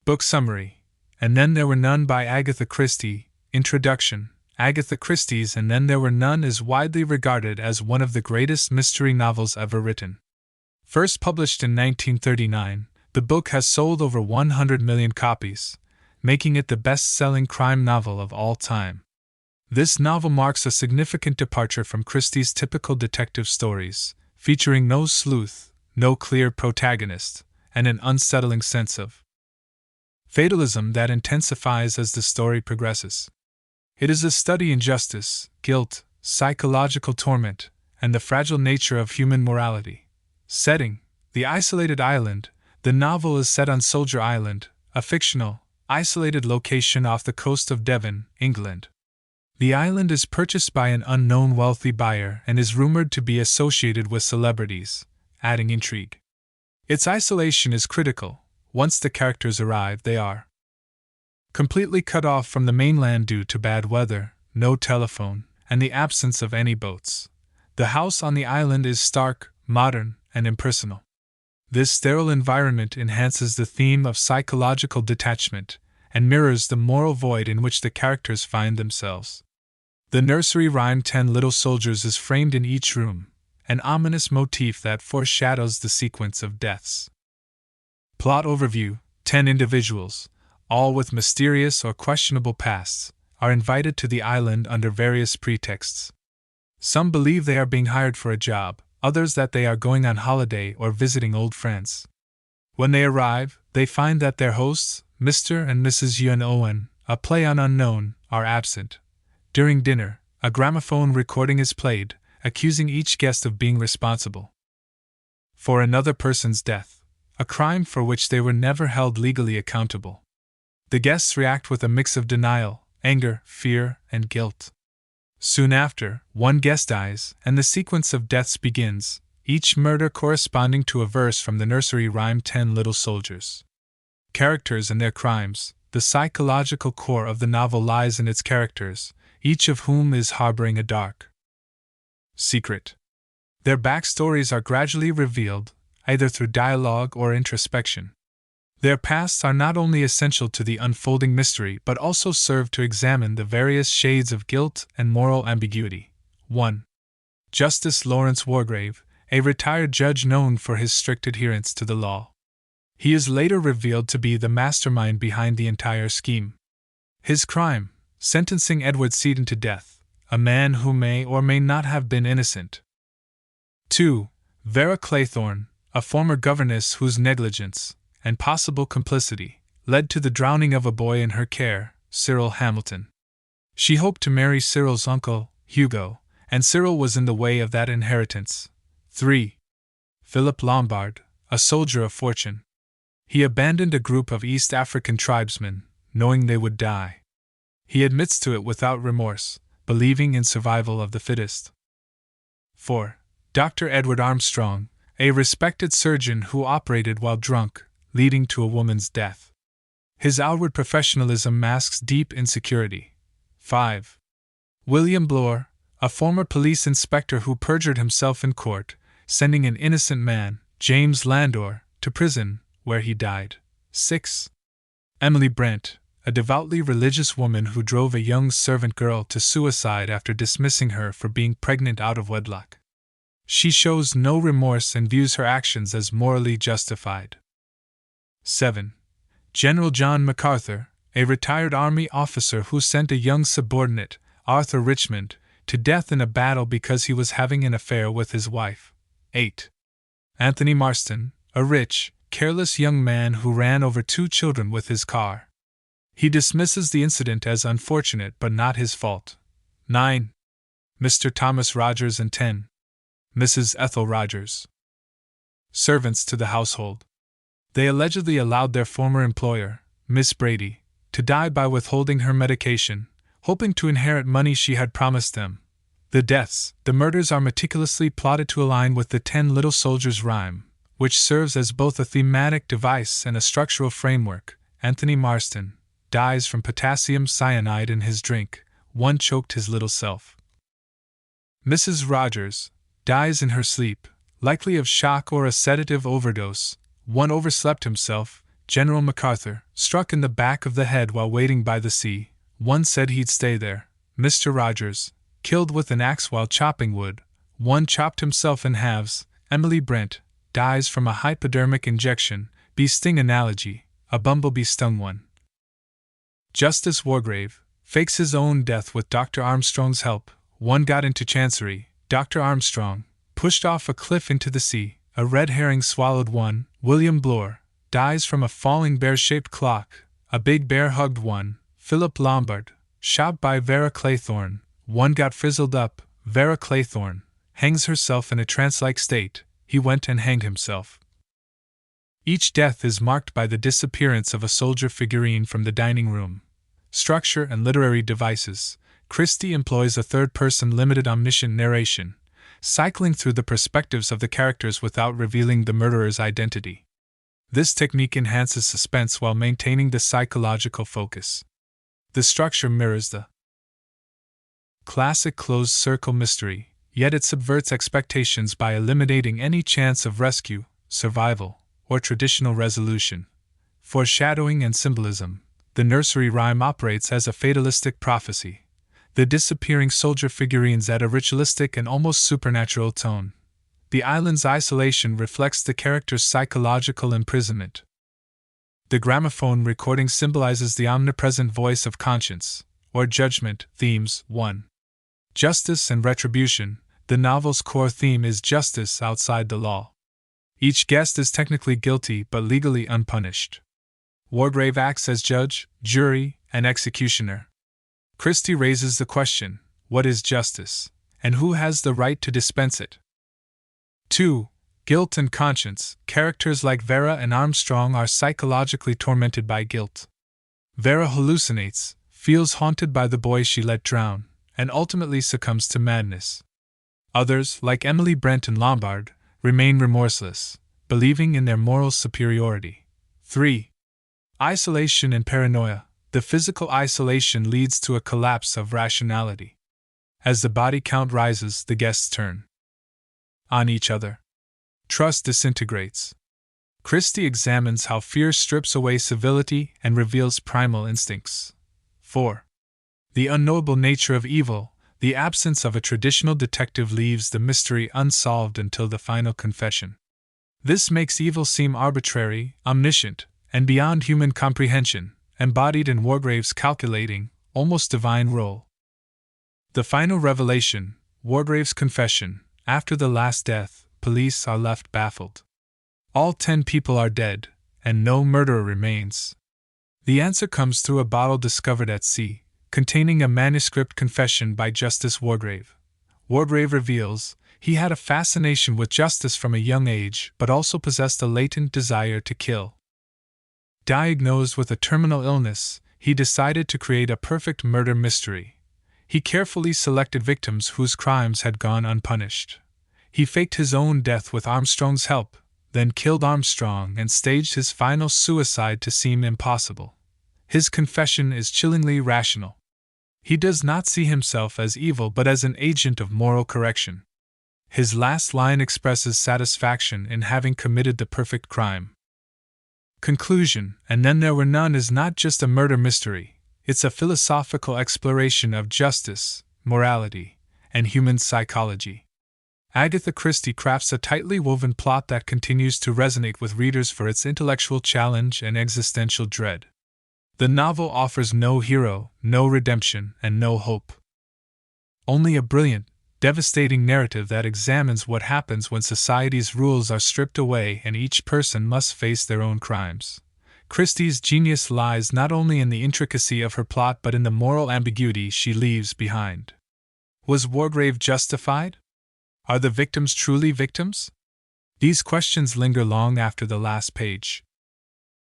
Book Summary. And Then There Were None by Agatha Christie. Introduction. Agatha Christie's And Then There Were None is widely regarded as one of the greatest mystery novels ever written. First published in 1939, the book has sold over 100 million copies, making it the best-selling crime novel of all time. This novel marks a significant departure from Christie's typical detective stories, featuring no sleuth, no clear protagonist, and an unsettling sense of fatalism that intensifies as the story progresses. It is a study in justice, guilt, psychological torment, and the fragile nature of human morality. Setting: the isolated island. The novel is set on Soldier Island, a fictional, isolated location off the coast of Devon, England. The island is purchased by an unknown wealthy buyer and is rumored to be associated with celebrities, adding intrigue. Its isolation is critical. Once the characters arrive, they are completely cut off from the mainland due to bad weather, no telephone, and the absence of any boats. The house on the island is stark, modern, and impersonal. This sterile environment enhances the theme of psychological detachment and mirrors the moral void in which the characters find themselves. The nursery rhyme 10 little soldiers is framed in each room, an ominous motif that foreshadows the sequence of deaths. Plot overview: 10 individuals, all with mysterious or questionable pasts, are invited to the island under various pretexts. Some believe they are being hired for a job, others that they are going on holiday or visiting old friends. When they arrive, they find that their hosts, Mr. and Mrs. Yuen Owen, a play on unknown, are absent. During dinner, a gramophone recording is played, accusing each guest of being responsible for another person's death, a crime for which they were never held legally accountable. The guests react with a mix of denial, anger, fear, and guilt. Soon after, one guest dies, and the sequence of deaths begins, each murder corresponding to a verse from the nursery rhyme 10 Little Soldiers. Characters and their crimes. The psychological core of the novel lies in its characters, each of whom is harboring a dark secret. Their backstories are gradually revealed, either through dialogue or introspection. Their pasts are not only essential to the unfolding mystery but also serve to examine the various shades of guilt and moral ambiguity. 1. Justice Lawrence Wargrave, a retired judge known for his strict adherence to the law. He is later revealed to be the mastermind behind the entire scheme. His crime: sentencing Edward Seaton to death, a man who may or may not have been innocent. 2. Vera Claythorne, a former governess whose negligence and possible complicity led to the drowning of a boy in her care, Cyril Hamilton. She hoped to marry Cyril's uncle, Hugo, and Cyril was in the way of that inheritance. 3. Philip Lombard, a soldier of fortune. He abandoned a group of East African tribesmen, knowing they would die. He admits to it without remorse, believing in survival of the fittest. 4. Dr. Edward Armstrong, a respected surgeon who operated while drunk, leading to a woman's death. His outward professionalism masks deep insecurity. 5. William Bloor, a former police inspector who perjured himself in court, sending an innocent man, James Landor, to prison, where he died. 6. Emily Brent, a devoutly religious woman who drove a young servant girl to suicide after dismissing her for being pregnant out of wedlock. She shows no remorse and views her actions as morally justified. 7. General John MacArthur, a retired Army officer who sent a young subordinate, Arthur Richmond, to death in a battle because he was having an affair with his wife. 8. Anthony Marston, a rich, careless young man who ran over 2 children with his car. He dismisses the incident as unfortunate but not his fault. 9. Mr. Thomas Rogers and 10. Mrs. Ethel Rogers. Servants to the household. They allegedly allowed their former employer, Miss Brady, to die by withholding her medication, hoping to inherit money she had promised them. The murders are meticulously plotted to align with the 10 Little Soldiers rhyme, which serves as both a thematic device and a structural framework. Anthony Marston dies from potassium cyanide in his drink, one choked his little self. Mrs. Rogers dies in her sleep, likely of shock or a sedative overdose, one overslept himself, General MacArthur, struck in the back of the head while waiting by the sea. One said he'd stay there. Mr. Rogers, killed with an axe while chopping wood. One chopped himself in halves. Emily Brent, dies from a hypodermic injection. Bee sting analogy, a bumblebee stung one. Justice Wargrave, fakes his own death with Dr. Armstrong's help. One got into Chancery. Dr. Armstrong, pushed off a cliff into the sea. A red herring swallowed one. William Bloor, dies from a falling bear-shaped clock. A big bear hugged one. Philip Lombard, shot by Vera Claythorne. One got frizzled up. Vera Claythorne hangs herself in a trance-like state. He went and hanged himself. Each death is marked by the disappearance of a soldier figurine from the dining room. Structure and literary devices. Christie employs a third-person limited omniscient narration, cycling through the perspectives of the characters without revealing the murderer's identity. This technique enhances suspense while maintaining the psychological focus. The structure mirrors the classic closed-circle mystery, yet it subverts expectations by eliminating any chance of rescue, survival, or traditional resolution. Foreshadowing and symbolism. The nursery rhyme operates as a fatalistic prophecy. The disappearing soldier figurines add a ritualistic and almost supernatural tone. The island's isolation reflects the character's psychological imprisonment. The gramophone recording symbolizes the omnipresent voice of conscience, or judgment. Themes. 1. Justice and retribution. The novel's core theme is justice outside the law. Each guest is technically guilty but legally unpunished. Wargrave acts as judge, jury, and executioner. Christie raises the question, what is justice, and who has the right to dispense it? 2. Guilt and conscience. Characters like Vera and Armstrong are psychologically tormented by guilt. Vera hallucinates, feels haunted by the boy she let drown, and ultimately succumbs to madness. Others, like Emily Brent and Lombard, remain remorseless, believing in their moral superiority. 3. Isolation and paranoia. The physical isolation leads to a collapse of rationality. As the body count rises, the guests turn on each other. Trust disintegrates. Christie examines how fear strips away civility and reveals primal instincts. 4. The unknowable nature of evil. The absence of a traditional detective leaves the mystery unsolved until the final confession. This makes evil seem arbitrary, omniscient, and beyond human comprehension, embodied in Wargrave's calculating, almost divine role. The final revelation, Wargrave's confession. After the last death, police are left baffled. All 10 people are dead, and no murderer remains. The answer comes through a bottle discovered at sea, containing a manuscript confession by Justice Wargrave. Wargrave reveals he had a fascination with justice from a young age, but also possessed a latent desire to kill. Diagnosed with a terminal illness, he decided to create a perfect murder mystery. He carefully selected victims whose crimes had gone unpunished. He faked his own death with Armstrong's help, then killed Armstrong and staged his final suicide to seem impossible. His confession is chillingly rational. He does not see himself as evil but as an agent of moral correction. His last line expresses satisfaction in having committed the perfect crime. Conclusion, And Then There Were None is not just a murder mystery, it's a philosophical exploration of justice, morality, and human psychology. Agatha Christie crafts a tightly woven plot that continues to resonate with readers for its intellectual challenge and existential dread. The novel offers no hero, no redemption, and no hope. Only a brilliant, devastating narrative that examines what happens when society's rules are stripped away and each person must face their own crimes. Christie's genius lies not only in the intricacy of her plot but in the moral ambiguity she leaves behind. Was Wargrave justified? Are the victims truly victims? These questions linger long after the last page.